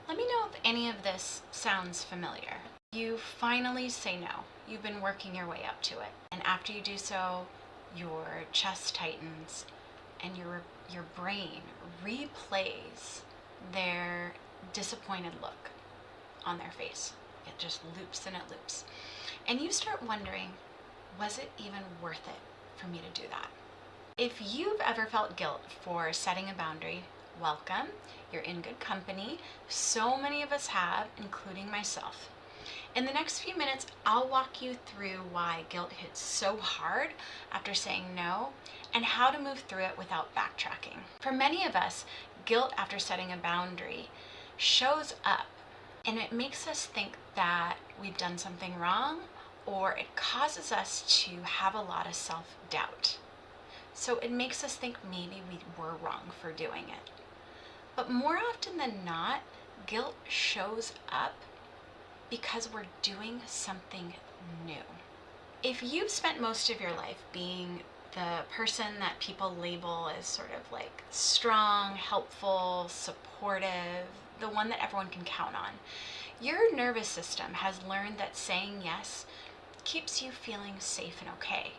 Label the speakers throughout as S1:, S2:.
S1: Let me know if any of this sounds familiar. You finally say no. You've been working your way up to it. And after you do so, your chest tightens and your brain replays their disappointed look on their face. It just loops and it loops. And you start wondering, was it even worth it for me to do that? If you've ever felt guilt for setting a boundary, welcome. You're in good company. So many of us have, including myself. In the next few minutes, I'll walk you through why guilt hits so hard after saying no and how to move through it without backtracking. For many of us, guilt after setting a boundary shows up and it makes us think that we've done something wrong, or it causes us to have a lot of self-doubt. So it makes us think maybe we were wrong for doing it. But more often than not, guilt shows up because we're doing something new. If you've spent most of your life being the person that people label as sort of like strong, helpful, supportive, the one that everyone can count on, your nervous system has learned that saying yes keeps you feeling safe and okay.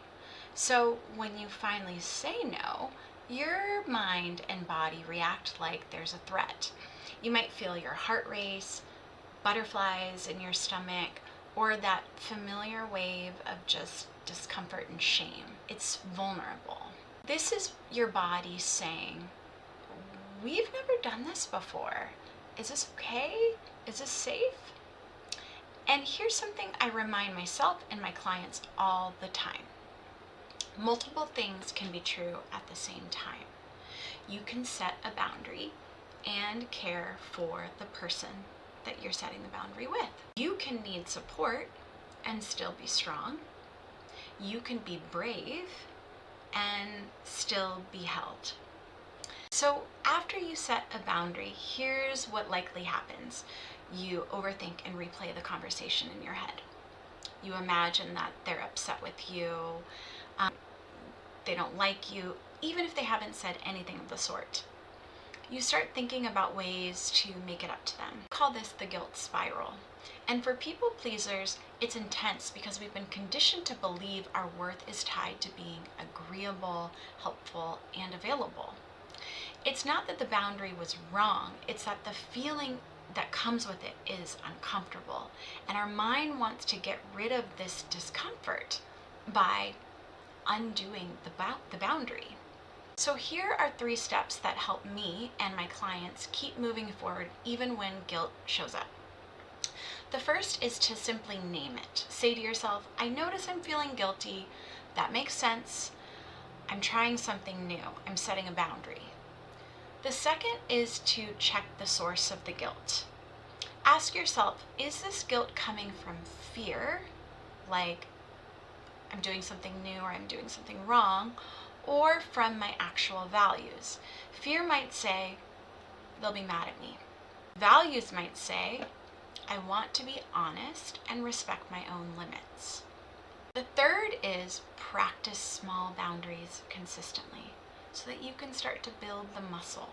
S1: So when you finally say no, your mind and body react like there's a threat. You might feel your heart race, butterflies in your stomach, or that familiar wave of just discomfort and shame. It's vulnerable. This is your body saying, we've never done this before. Is this okay? Is this safe? And here's something I remind myself and my clients all the time. Multiple things can be true at the same time. You can set a boundary and care for the person that you're setting the boundary with. You can need support and still be strong. You can be brave and still be held. So after you set a boundary, here's what likely happens. You overthink and replay the conversation in your head. You imagine that they're upset with you, they don't like you, even if they haven't said anything of the sort. You start thinking about ways to make it up to them. I call this the guilt spiral. And for people pleasers, it's intense because we've been conditioned to believe our worth is tied to being agreeable, helpful, and available. It's not that the boundary was wrong, it's that the feeling that comes with it is uncomfortable. And our mind wants to get rid of this discomfort by undoing the boundary. So here are 3 steps that help me and my clients keep moving forward even when guilt shows up. The first is to simply name it. Say to yourself, I notice I'm feeling guilty. That makes sense. I'm trying something new. I'm setting a boundary. The second is to check the source of the guilt. Ask yourself, is this guilt coming from fear, like I'm doing something new or I'm doing something wrong, or from my actual values? Fear might say, they'll be mad at me. Values might say, I want to be honest and respect my own limits. The third is practice small boundaries consistently so that you can start to build the muscle.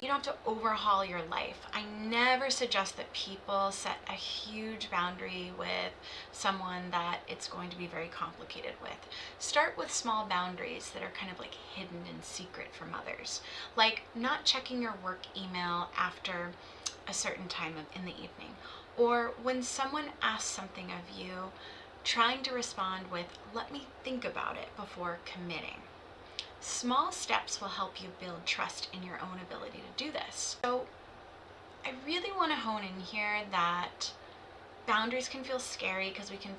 S1: You don't have to overhaul your life. I never suggest that people set a huge boundary with someone that it's going to be very complicated with. Start with small boundaries that are kind of like hidden in secret from others, like not checking your work email after a certain time in the evening, or when someone asks something of you, trying to respond with, let me think about it before committing. Small steps will help you build trust in your own ability to do this. So I really want to hone in here that boundaries can feel scary because we can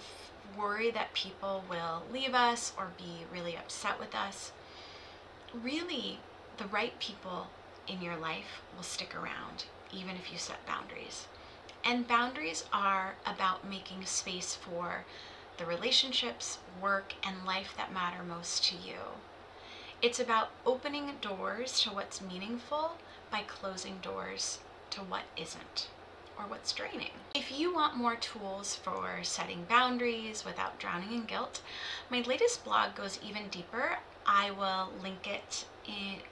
S1: worry that people will leave us or be really upset with us. Really, the right people in your life will stick around even if you set boundaries. And boundaries are about making space for the relationships, work, and life that matter most to you. It's about opening doors to what's meaningful by closing doors to what isn't or what's draining. If you want more tools for setting boundaries without drowning in guilt, my latest blog goes even deeper. I will link it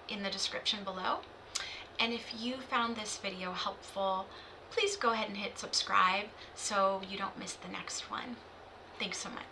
S1: in the description below. And if you found this video helpful, please go ahead and hit subscribe so you don't miss the next one. Thanks so much.